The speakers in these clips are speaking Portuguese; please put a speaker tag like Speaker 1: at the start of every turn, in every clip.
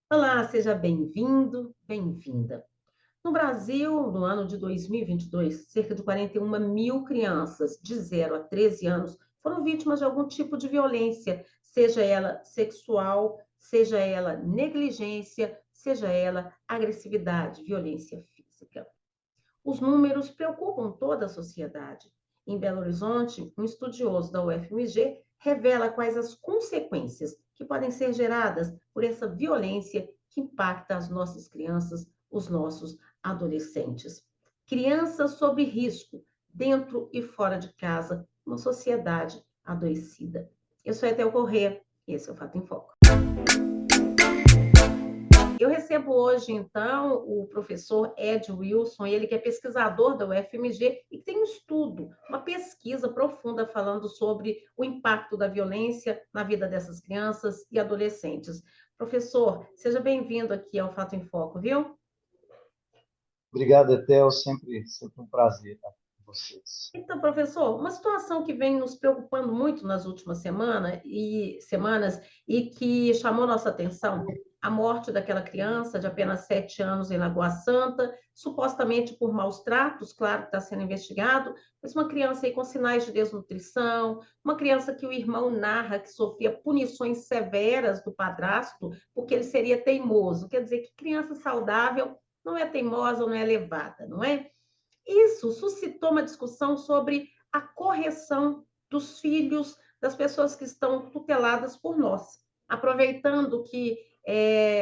Speaker 1: Olá, seja bem-vindo, bem-vinda. No Brasil, no ano de 2022, cerca de 41 mil crianças de 0 a 13 anos foram vítimas de algum tipo de violência, seja ela sexual, seja ela negligência, seja ela agressividade, violência física. Os números preocupam toda a sociedade. Em Belo Horizonte, um estudioso da UFMG revela quais as consequências que podem ser geradas por essa violência que impacta as nossas crianças, os nossos adolescentes. Crianças sob risco, dentro e fora de casa, uma sociedade adoecida. Eu sou Etel Corrêa e esse é o Fato em Foco. Eu recebo hoje, então, o professor Ed Wilson, ele que é pesquisador da UFMG e que tem um estudo, uma pesquisa profunda falando sobre o impacto da violência na vida dessas crianças e adolescentes. Professor, seja bem-vindo aqui ao Fato em Foco, viu?
Speaker 2: Obrigado, Etel. Sempre um prazer estar com vocês.
Speaker 1: Então, professor, uma situação que vem nos preocupando muito nas últimas semanas e que chamou nossa atenção, a morte daquela criança de apenas 7 anos em Lagoa Santa, supostamente por maus tratos, claro que está sendo investigado, mas uma criança aí com sinais de desnutrição, uma criança que o irmão narra que sofria punições severas do padrasto porque ele seria teimoso. Quer dizer que criança saudável não é teimosa ou não é levada, não é? Isso suscitou uma discussão sobre a correção dos filhos das pessoas que estão tuteladas por nós. Aproveitando que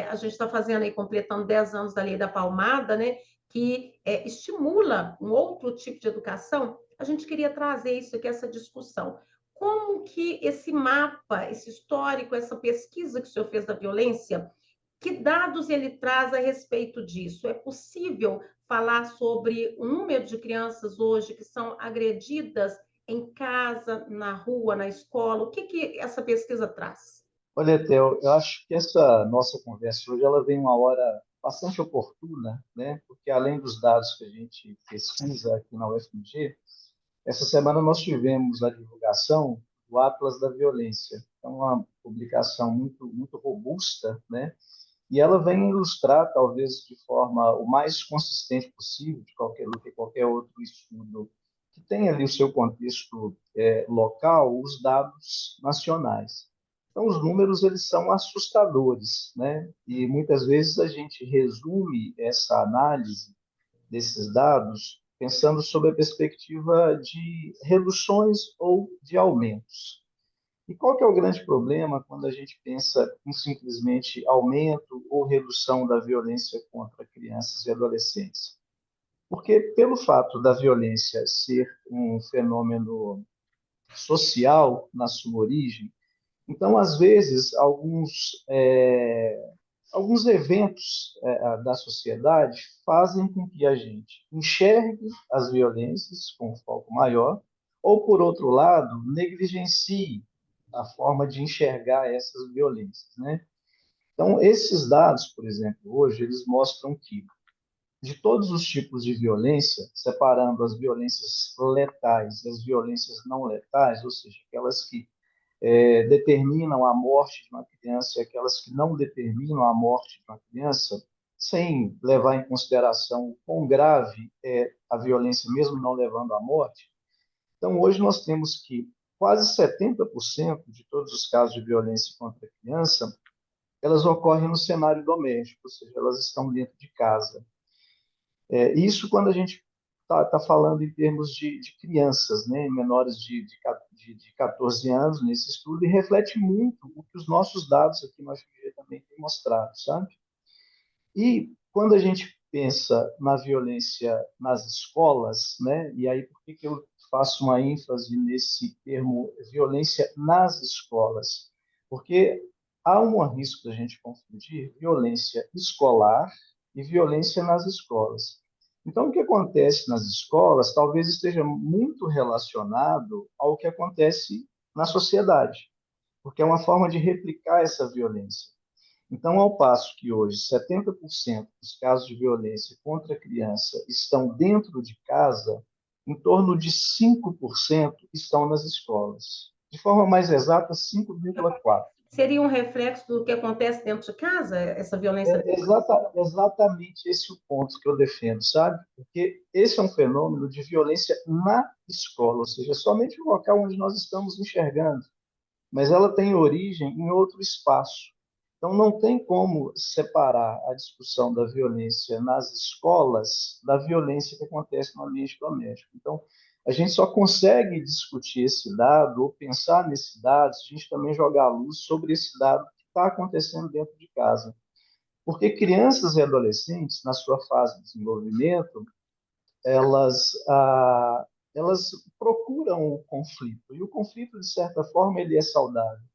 Speaker 1: a gente está fazendo aí, completando 10 anos da Lei da Palmada, né, que estimula um outro tipo de educação, a gente queria trazer isso aqui, essa discussão. Como que esse mapa, esse histórico, essa pesquisa que o senhor fez da violência, que dados ele traz a respeito disso? É possível falar sobre o número de crianças hoje que são agredidas em casa, na rua, na escola? O que, que essa pesquisa traz?
Speaker 2: Olha, Etel, eu acho que essa nossa conversa hoje ela vem uma hora bastante oportuna, né? Porque além dos dados que a gente pesquisa aqui na UFMG, essa semana nós tivemos a divulgação do Atlas da Violência. É uma publicação muito robusta, né? E ela vem ilustrar, talvez de forma o mais consistente possível, do que qualquer outro estudo que tem ali o seu contexto local, os dados nacionais. Então, os números eles são assustadores, né? E muitas vezes a gente resume essa análise desses dados pensando sob a perspectiva de reduções ou de aumentos. E qual que é o grande problema quando a gente pensa em simplesmente aumento ou redução da violência contra crianças e adolescentes? Porque pelo fato da violência ser um fenômeno social na sua origem, então às vezes alguns eventos da sociedade fazem com que a gente enxergue as violências com um foco maior, ou, por outro lado, negligencie a forma de enxergar essas violências, né? Então, esses dados, por exemplo, hoje, eles mostram que, de todos os tipos de violência, separando as violências letais e as violências não letais, ou seja, aquelas que determinam a morte de uma criança e aquelas que não determinam a morte de uma criança, sem levar em consideração o quão grave é a violência, mesmo não levando à morte. Então, hoje nós temos que quase 70% de todos os casos de violência contra a criança, elas ocorrem no cenário doméstico, ou seja, elas estão dentro de casa. Isso quando a gente está falando em termos de crianças, né, menores de 14 anos nesse estudo, e reflete muito o que os nossos dados aqui na UFMG também têm mostrado, sabe? E quando a gente pensa na violência nas escolas, né, e aí por que eu faço uma ênfase nesse termo violência nas escolas? Porque há um risco da gente confundir violência escolar e violência nas escolas. Então, o que acontece nas escolas talvez esteja muito relacionado ao que acontece na sociedade, porque é uma forma de replicar essa violência. Então, ao passo que hoje 70% dos casos de violência contra a criança estão dentro de casa, em torno de 5% estão nas escolas. De forma mais exata, 5,4%.
Speaker 1: Seria um reflexo do que acontece dentro de casa, essa violência?
Speaker 2: Exatamente esse o ponto que eu defendo, sabe? Porque esse é um fenômeno de violência na escola, ou seja, somente o local onde nós estamos enxergando, mas ela tem origem em outro espaço. Então, não tem como separar a discussão da violência nas escolas da violência que acontece no ambiente doméstico. Então, a gente só consegue discutir esse dado ou pensar nesse dado se a gente também jogar a luz sobre esse dado que está acontecendo dentro de casa. Porque crianças e adolescentes, na sua fase de desenvolvimento, elas, elas procuram o conflito. E o conflito, de certa forma, ele é saudável,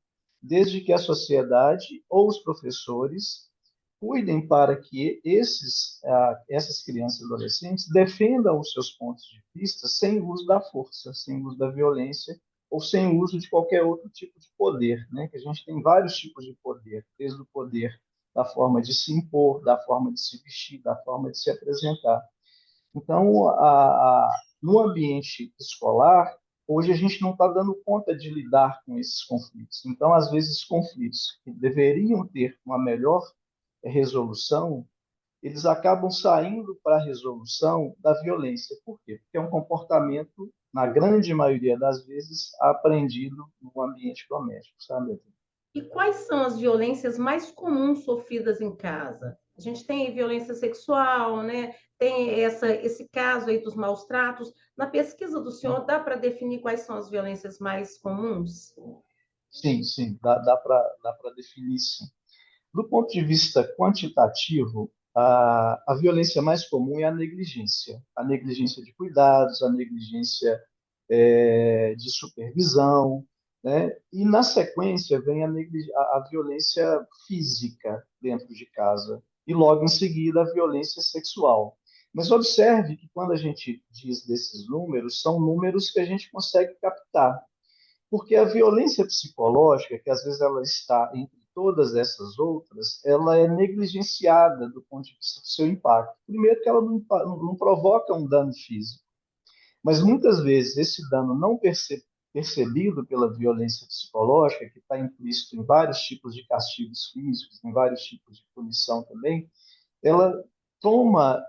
Speaker 2: desde que a sociedade ou os professores cuidem para que essas crianças e adolescentes defendam os seus pontos de vista sem uso da força, sem uso da violência ou sem uso de qualquer outro tipo de poder, né? Que a gente tem vários tipos de poder, desde o poder da forma de se impor, da forma de se vestir, da forma de se apresentar. Então, no ambiente escolar, hoje a gente não está dando conta de lidar com esses conflitos. Então, às vezes, conflitos que deveriam ter uma melhor resolução, eles acabam saindo para a resolução da violência. Por quê? Porque é um comportamento, na grande maioria das vezes, aprendido no ambiente doméstico, sabe?
Speaker 1: E quais são as violências mais comuns sofridas em casa? A gente tem violência sexual, né? Tem esse caso aí dos maus tratos. Na pesquisa do senhor, dá para definir quais são as violências mais comuns?
Speaker 2: Sim, sim, dá para definir, sim. Do ponto de vista quantitativo, a violência mais comum é a negligência de cuidados, a negligência de supervisão, né? E na sequência vem a violência física dentro de casa e logo em seguida a violência sexual. Mas observe que quando a gente diz desses números, são números que a gente consegue captar. Porque a violência psicológica, que às vezes ela está entre todas essas outras, ela é negligenciada do ponto de vista do seu impacto. Primeiro que ela não provoca um dano físico, mas muitas vezes esse dano não percebido pela violência psicológica, que está implícito em vários tipos de castigos físicos, em vários tipos de punição também, ela toma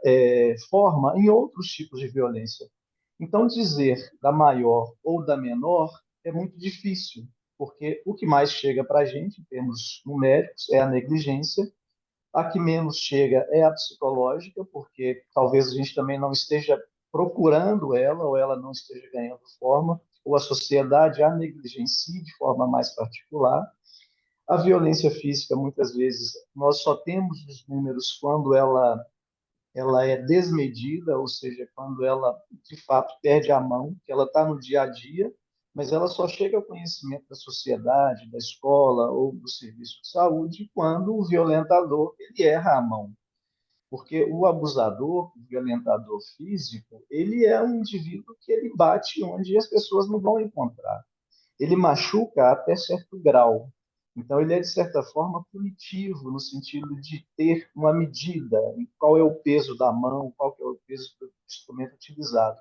Speaker 2: forma em outros tipos de violência. Então, dizer da maior ou da menor é muito difícil, porque o que mais chega para a gente, em termos numéricos, é a negligência, a que menos chega é a psicológica, porque talvez a gente também não esteja procurando ela, ou ela não esteja ganhando forma, ou a sociedade a negligencie de forma mais particular. A violência física, muitas vezes, nós só temos os números quando ela é desmedida, ou seja, quando ela de fato perde a mão, que ela está no dia a dia, mas ela só chega ao conhecimento da sociedade, da escola ou do serviço de saúde quando o violentador ele erra a mão. Porque o abusador, o violentador físico, ele é um indivíduo que ele bate onde as pessoas não vão encontrar. Ele machuca até certo grau. Então, ele é, de certa forma, punitivo, no sentido de ter uma medida, em qual é o peso da mão, qual é o peso do instrumento utilizado.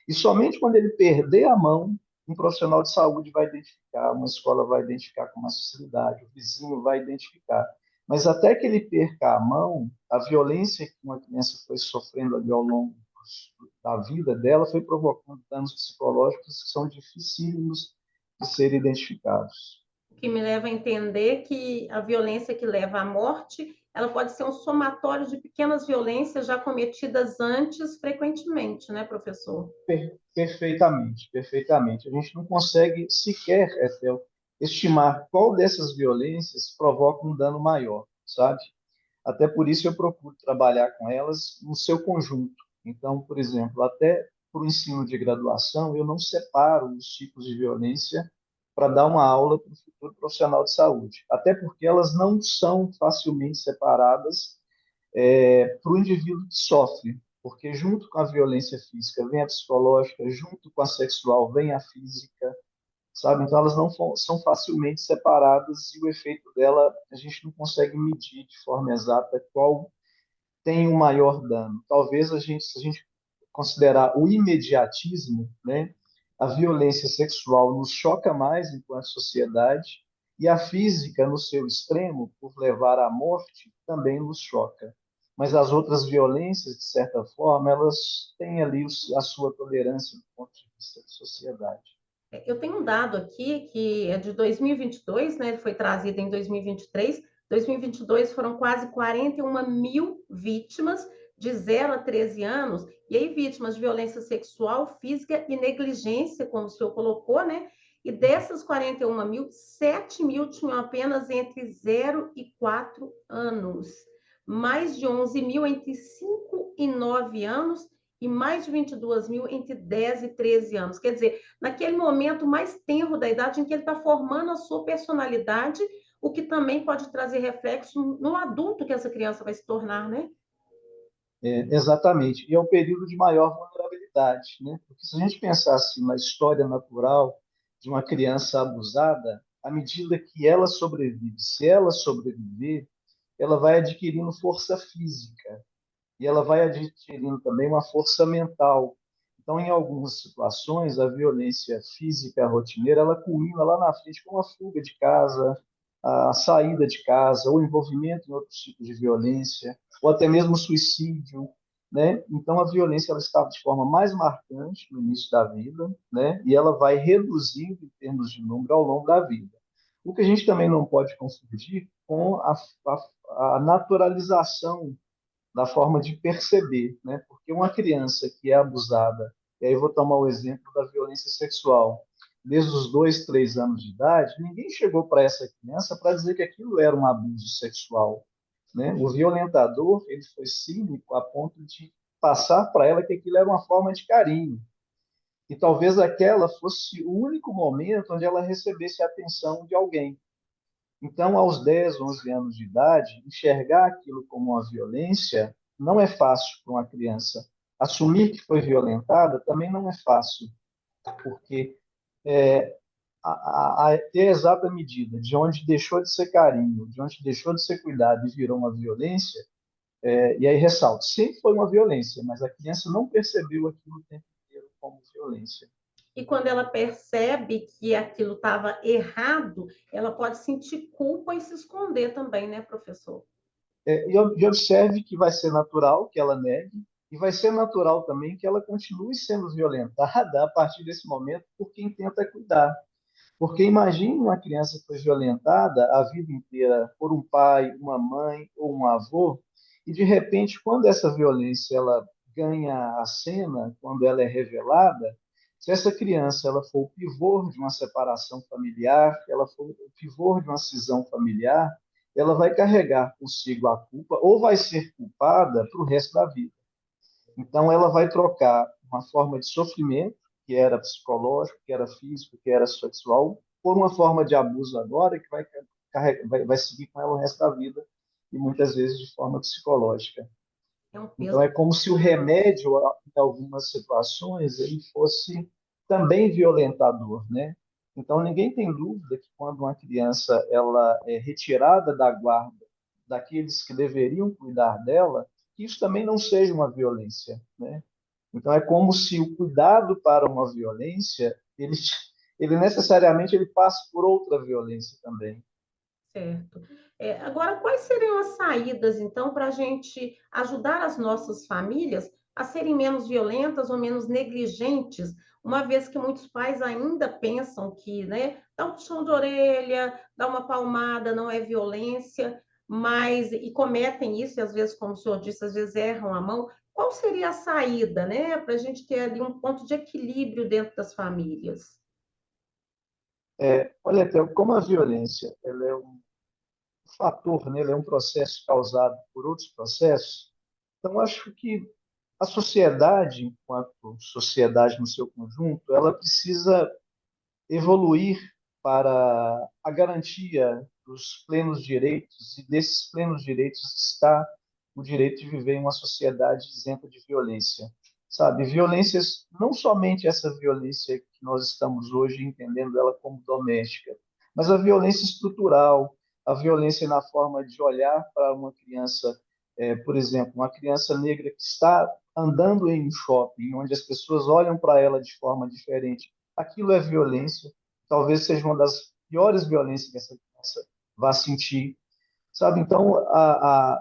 Speaker 2: E somente quando ele perder a mão, um profissional de saúde vai identificar, uma escola vai identificar com mais facilidade, o vizinho vai identificar. Mas até que ele perca a mão, a violência que uma criança foi sofrendo ali ao longo da vida dela foi provocando danos psicológicos que são dificílimos de serem identificados.
Speaker 1: O que me leva a entender que a violência que leva à morte, ela pode ser um somatório de pequenas violências já cometidas antes, frequentemente, né, professor?
Speaker 2: Perfeitamente, perfeitamente. A gente não consegue sequer, Ethel, estimar qual dessas violências provoca um dano maior, sabe? Até por isso eu procuro trabalhar com elas no seu conjunto. Então, por exemplo, até para o ensino de graduação, eu não separo os tipos de violência para dar uma aula para o futuro profissional de saúde. Até porque elas não são facilmente separadas para o indivíduo que sofre, porque junto com a violência física vem a psicológica, junto com a sexual vem a física, sabe? Então elas não são facilmente separadas e o efeito dela a gente não consegue medir de forma exata qual tem o maior dano. Talvez se a gente considerar o imediatismo, né? A violência sexual nos choca mais enquanto sociedade E a física, no seu extremo, por levar à morte, também nos choca. Mas as outras violências, de certa forma, elas têm ali a sua tolerância do ponto de vista da sociedade.
Speaker 1: Eu tenho um dado aqui que é de 2022, né? Ele foi trazido em 2023. 2022 foram quase 41 mil vítimas de 0 a 13 anos, e aí vítimas de violência sexual, física e negligência, como o senhor colocou, né? E dessas 41 mil, 7 mil tinham apenas entre 0 e 4 anos. Mais de 11 mil entre 5 e 9 anos e mais de 22 mil entre 10 e 13 anos. Quer dizer, naquele momento mais tenro da idade em que ele está formando a sua personalidade, o que também pode trazer reflexo no adulto que essa criança vai se tornar, né?
Speaker 2: Exatamente. E é um período de maior vulnerabilidade, né? Porque se a gente pensasse na história natural de uma criança abusada, à medida que ela sobrevive, se ela sobreviver, ela vai adquirindo força física e ela vai adquirindo também uma força mental. Então, em algumas situações, a violência física rotineira, ela culmina lá na frente com a fuga de casa, a saída de casa, o envolvimento em outros tipos de violência, ou até mesmo suicídio, né? Então, a violência ela está de forma mais marcante no início da vida, né? E ela vai reduzindo em termos de número ao longo da vida. O que a gente também não pode confundir com a naturalização da forma de perceber, né? Porque uma criança que é abusada, e aí eu vou tomar o exemplo da violência sexual, desde os 2, 3 anos de idade, ninguém chegou para essa criança para dizer que aquilo era um abuso sexual, né? O violentador ele foi cínico a ponto de passar para ela que aquilo era uma forma de carinho. E talvez aquela fosse o único momento onde ela recebesse a atenção de alguém. Então, aos 10, 11 anos de idade, enxergar aquilo como uma violência não é fácil para uma criança. Assumir que foi violentada também não é fácil, porque é, ter a exata medida de onde deixou de ser carinho, de onde deixou de ser cuidado e virou uma violência, e aí ressalto, sempre foi uma violência, mas a criança não percebeu aquilo o tempo inteiro como violência.
Speaker 1: E quando ela percebe que aquilo estava errado, ela pode sentir culpa e se esconder também, né, professor?
Speaker 2: E observe que vai ser natural que ela negue, e vai ser natural também que ela continue sendo violentada a partir desse momento por quem tenta cuidar. Porque imagine uma criança que foi violentada a vida inteira por um pai, uma mãe ou um avô, e de repente, quando essa violência ela ganha a cena, quando ela é revelada, se essa criança ela for o pivô de uma separação familiar, ela for o pivô de uma cisão familiar, ela vai carregar consigo a culpa ou vai ser culpada para o resto da vida. Então, ela vai trocar uma forma de sofrimento, que era psicológico, que era físico, que era sexual, por uma forma de abuso agora que vai seguir com ela o resto da vida, e muitas vezes de forma psicológica.
Speaker 1: É um
Speaker 2: Então,
Speaker 1: peso.
Speaker 2: é como se o remédio, em algumas situações, ele fosse também violentador, né? Então, ninguém tem dúvida que quando uma criança ela é retirada da guarda daqueles que deveriam cuidar dela, que isso também não seja uma violência, né? Então, é como se o cuidado para uma violência, ele necessariamente ele passa por outra violência também.
Speaker 1: Certo. Agora, quais seriam as saídas, então, para a gente ajudar as nossas famílias a serem menos violentas ou menos negligentes, uma vez que muitos pais ainda pensam que, né, dar um puxão de orelha, dar uma palmada não é violência, mas e cometem isso, e às vezes, como o senhor disse, às vezes erram a mão. Qual seria a saída, né, para a gente ter ali um ponto de equilíbrio dentro das famílias?
Speaker 2: Olha, Théo, como a violência ela é um fator, né, ela é um processo causado por outros processos, então acho que a sociedade, enquanto sociedade no seu conjunto, ela precisa evoluir para a garantia dos plenos direitos, e desses plenos direitos está o direito de viver em uma sociedade isenta de violência. Sabe, violências, não somente essa violência que nós estamos hoje entendendo ela como doméstica, mas a violência estrutural, a violência na forma de olhar para uma criança, por exemplo, uma criança negra que está andando em um shopping, onde as pessoas olham para ela de forma diferente, aquilo é violência, talvez seja uma das piores violências que essa criança vá sentir, sabe? Então,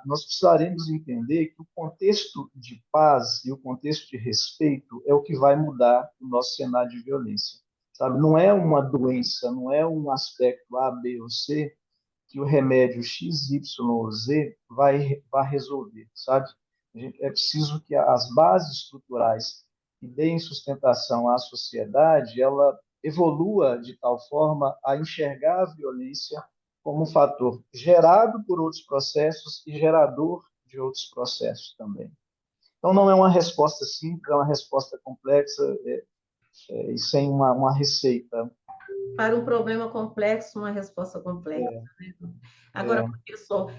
Speaker 2: nós precisaremos entender que o contexto de paz e o contexto de respeito é o que vai mudar o nosso cenário de violência, sabe? Não é uma doença, não é um aspecto A, B ou C que o remédio X, Y ou Z vai resolver, sabe? É preciso que as bases estruturais que deem sustentação à sociedade, ela evolua de tal forma a enxergar a violência como um fator gerado por outros processos e gerador de outros processos também. Então, não é uma resposta simples, é uma resposta complexa e sem uma receita.
Speaker 1: Para um problema complexo, uma resposta complexa.
Speaker 2: É,
Speaker 1: Né? Agora,
Speaker 2: é,
Speaker 1: professor,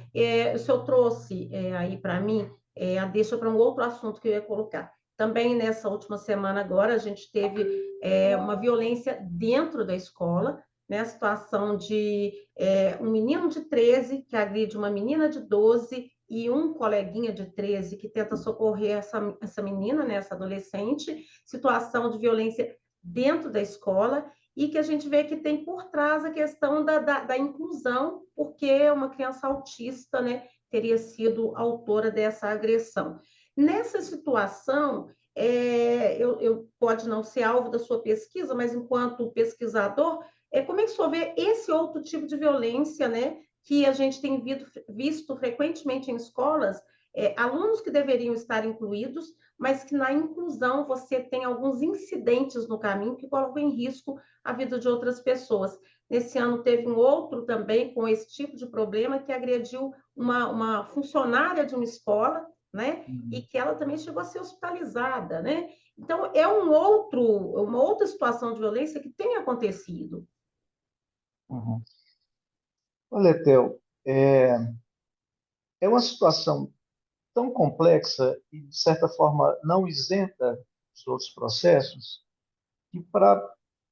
Speaker 1: o senhor trouxe aí para mim a deixa para um outro assunto que eu ia colocar. Também nessa última semana agora, a gente teve uma violência dentro da escola, né? A situação de um menino de 13 que agride uma menina de 12 e um coleguinha de 13 que tenta socorrer essa menina, né, essa adolescente, situação de violência dentro da escola, e que a gente vê que tem por trás a questão da inclusão, porque uma criança autista, né, teria sido autora dessa agressão. Nessa situação, pode não ser alvo da sua pesquisa, mas enquanto pesquisador, como é que o senhor vê esse outro tipo de violência, né, que a gente tem visto frequentemente em escolas, alunos que deveriam estar incluídos, mas que na inclusão você tem alguns incidentes no caminho que colocam em risco a vida de outras pessoas. Nesse ano teve um outro também com esse tipo de problema que agrediu uma funcionária de uma escola, né? E que ela também chegou a ser hospitalizada, né? Então é uma outra situação de violência que tem acontecido.
Speaker 2: uhum. Olha, Theo, é uma situação tão complexa e, de certa forma, não isenta dos outros processos, que para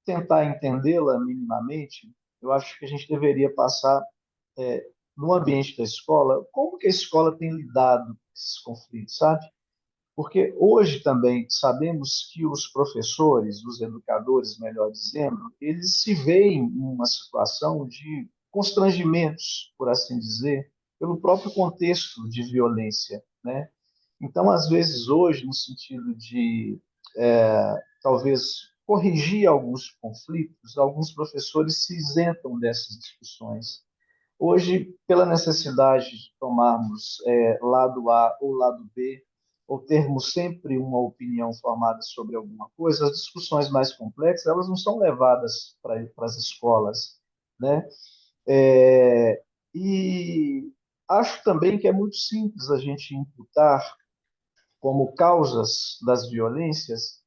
Speaker 2: tentar entendê-la minimamente, eu acho que a gente deveria passar, no ambiente da escola, como que a escola tem lidado com esses conflitos, sabe? Porque hoje também sabemos que os professores, os educadores, melhor dizendo, eles se veem em uma situação de constrangimentos, por assim dizer, pelo próprio contexto de violência, né? Então, às vezes, hoje, no sentido de talvez corrigir alguns conflitos, alguns professores se isentam dessas discussões. Hoje, pela necessidade de tomarmos lado A ou lado B, ou termos sempre uma opinião formada sobre alguma coisa, as discussões mais complexas elas não são levadas para as escolas, né? É, e acho também que é muito simples a gente imputar como causas das violências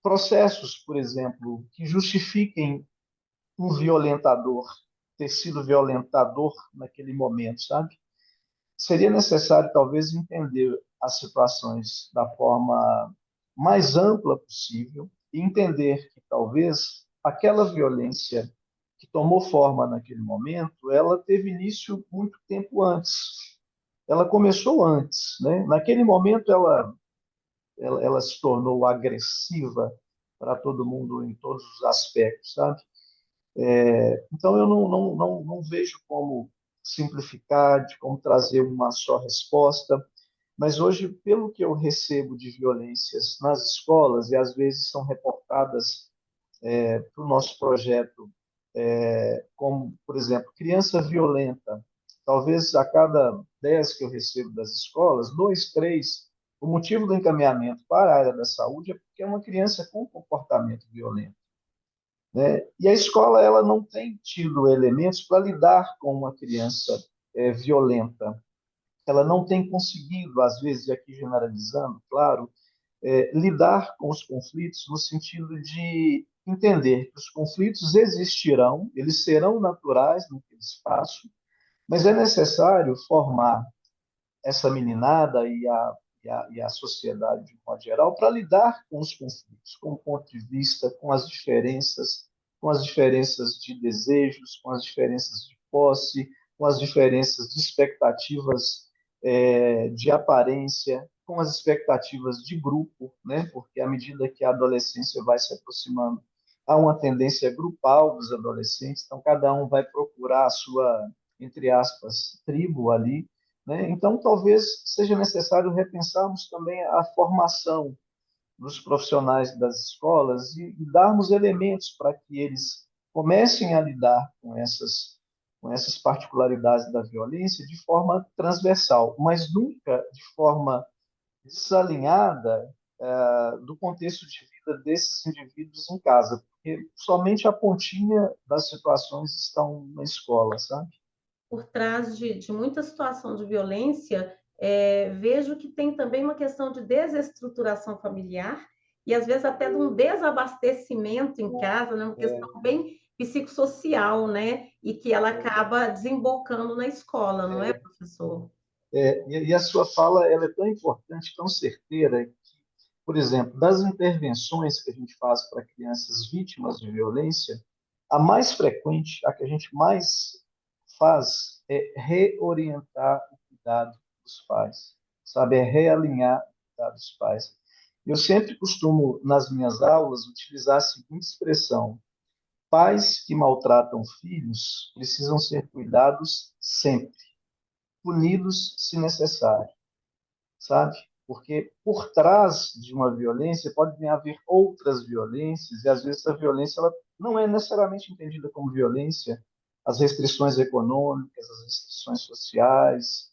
Speaker 2: processos, por exemplo, que justifiquem um violentador ter sido violentador naquele momento, sabe? Seria necessário, talvez, entender as situações da forma mais ampla possível e entender que, talvez, aquela violência que tomou forma naquele momento, ela teve início muito tempo antes. Ela começou antes, né? Naquele momento, ela se tornou agressiva para todo mundo em todos os aspectos, sabe? Então, eu não vejo como simplificar, de como trazer uma só resposta, mas hoje, pelo que eu recebo de violências nas escolas, e às vezes são reportadas para o nosso projeto, como, por exemplo, criança violenta, talvez a cada 10 que eu recebo das escolas, 2, 3, o motivo do encaminhamento para a área da saúde é porque é uma criança com comportamento violento, né? E a escola ela não tem tido elementos para lidar com uma criança violenta. Ela não tem conseguido, às vezes, e aqui generalizando, claro, lidar com os conflitos no sentido de entender que os conflitos existirão, eles serão naturais naquele espaço, mas é necessário formar essa meninada e a sociedade de um modo geral para lidar com os conflitos, com o ponto de vista, com as diferenças de desejos, com as diferenças de posse, com as diferenças de expectativas de aparência, com as expectativas de grupo, né? Porque à medida que a adolescência vai se aproximando há uma tendência grupal dos adolescentes, então cada um vai procurar a sua, entre aspas, tribo ali, né? Então talvez seja necessário repensarmos também a formação dos profissionais das escolas e darmos elementos para que eles comecem a lidar com essas particularidades da violência de forma transversal, mas nunca de forma desalinhada do contexto de vida desses indivíduos em casa, porque somente a pontinha das situações estão na escola, sabe?
Speaker 1: Por trás de muita situação de violência, vejo que tem também uma questão de desestruturação familiar e, às vezes, até de um desabastecimento em casa, né? Uma
Speaker 2: É,
Speaker 1: questão bem psicossocial, né? E que ela acaba desembocando na escola, não é, professor?
Speaker 2: e a sua fala ela é tão importante, tão certeira, por exemplo, das intervenções que a gente faz para crianças vítimas de violência, a mais frequente, a que a gente mais faz é reorientar o cuidado dos pais, sabe? É realinhar o cuidado dos pais. Eu sempre costumo, nas minhas aulas, utilizar a seguinte expressão: pais que maltratam filhos precisam ser cuidados sempre, punidos se necessário, sabe? Porque por trás de uma violência pode haver outras violências, e às vezes a violência ela não é necessariamente entendida como violência. As restrições econômicas, as restrições sociais,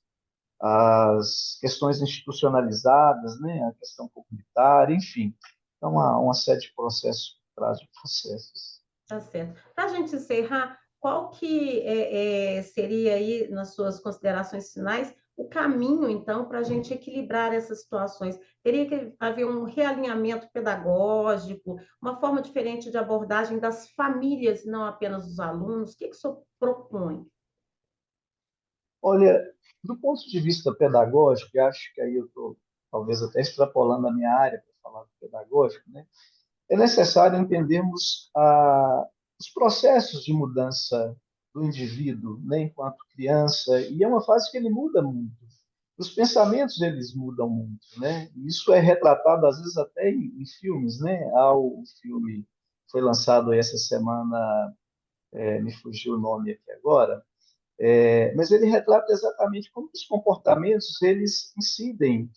Speaker 2: as questões institucionalizadas, né? A questão comunitária, enfim. Então, há uma série de processos por trás de processos.
Speaker 1: Tá certo. Para a gente encerrar, qual que seria aí, nas suas considerações finais, o caminho, então, para a gente equilibrar essas situações? Teria que haver um realinhamento pedagógico, uma forma diferente de abordagem das famílias, não apenas dos alunos? O que que o senhor propõe?
Speaker 2: Olha, do ponto de vista pedagógico, e acho que aí eu estou talvez até extrapolando a minha área para falar do pedagógico, né? É necessário entendermos os processos de mudança do indivíduo, né, enquanto criança, e é uma fase que ele muda muito. Os pensamentos eles mudam muito, né? E isso é retratado às vezes até em filmes, né? Há o filme que foi lançado aí essa semana, me fugiu o nome aqui agora, mas ele retrata exatamente como os comportamentos eles incidem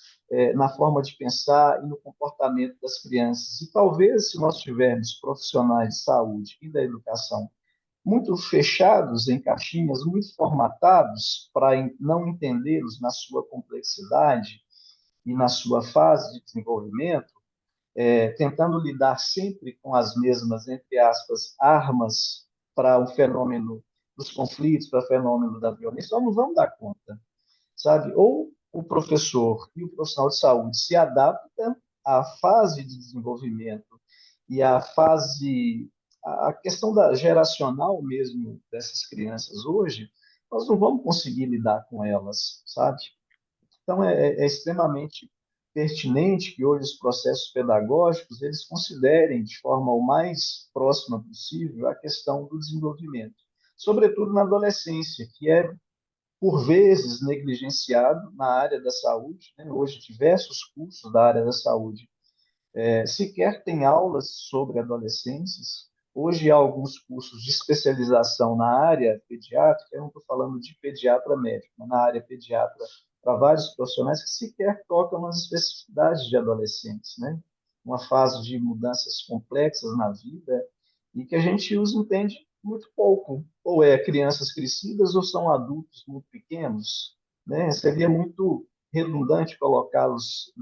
Speaker 2: na forma de pensar e no comportamento das crianças. E talvez, se nós tivermos profissionais de saúde e da educação muito fechados em caixinhas, muito formatados para não entendê-los na sua complexidade e na sua fase de desenvolvimento, tentando lidar sempre com as mesmas, entre aspas, armas para o fenômeno dos conflitos, para o fenômeno da violência, nós não vamos dar conta, sabe? Ou o professor e o profissional de saúde se adaptam à fase de desenvolvimento e à fase, a questão da geracional mesmo dessas crianças hoje, nós não vamos conseguir lidar com elas, sabe? Então, é extremamente pertinente que hoje os processos pedagógicos eles considerem de forma o mais próxima possível a questão do desenvolvimento, sobretudo na adolescência, que é por vezes negligenciado na área da saúde, né? Hoje diversos cursos da área da saúde sequer tem aulas sobre adolescentes. Hoje há alguns cursos de especialização na área pediátrica, eu não estou falando de pediatra médico, mas na área pediatra para vários profissionais que sequer tocam nas especificidades de adolescentes, né? Uma fase de mudanças complexas na vida e que a gente os entende muito pouco. Ou é crianças crescidas ou são adultos muito pequenos, né? Seria muito redundante colocá-los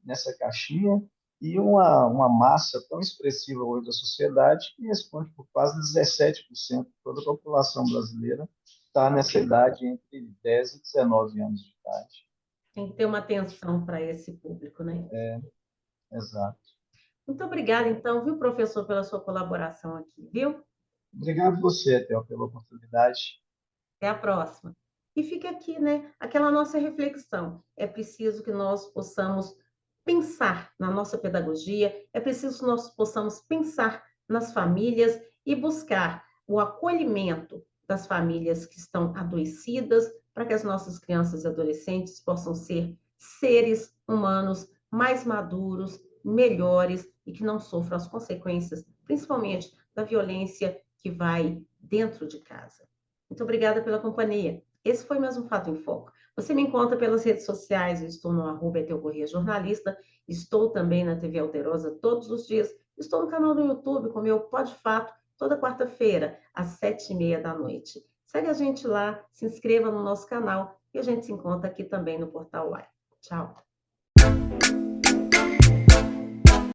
Speaker 2: nessa caixinha e uma massa tão expressiva hoje da sociedade que responde por quase 17% de toda a população brasileira está nessa idade entre 10 e 19 anos de idade.
Speaker 1: Tem que ter uma atenção para esse público, né?
Speaker 2: Exato.
Speaker 1: Muito obrigada, então, viu, professor, pela sua colaboração aqui, viu?
Speaker 2: Obrigado você, Theo, pela oportunidade.
Speaker 1: Até a próxima. E fica aqui, né, aquela nossa reflexão. É preciso que nós possamos pensar na nossa pedagogia, é preciso que nós possamos pensar nas famílias e buscar o acolhimento das famílias que estão adoecidas, para que as nossas crianças e adolescentes possam ser seres humanos mais maduros, melhores e que não sofram as consequências principalmente da violência que vai dentro de casa. Muito obrigada pela companhia. Esse foi mais um Fato em Foco. Você me encontra pelas redes sociais, eu estou no @EtelCorrêa_jornalista, estou também na TV Alterosa todos os dias, estou no canal do YouTube com o meu Pod Fato, toda quarta-feira, às 7h30 da noite. Segue a gente lá, se inscreva no nosso canal e a gente se encontra aqui também no Portal Uai. Tchau!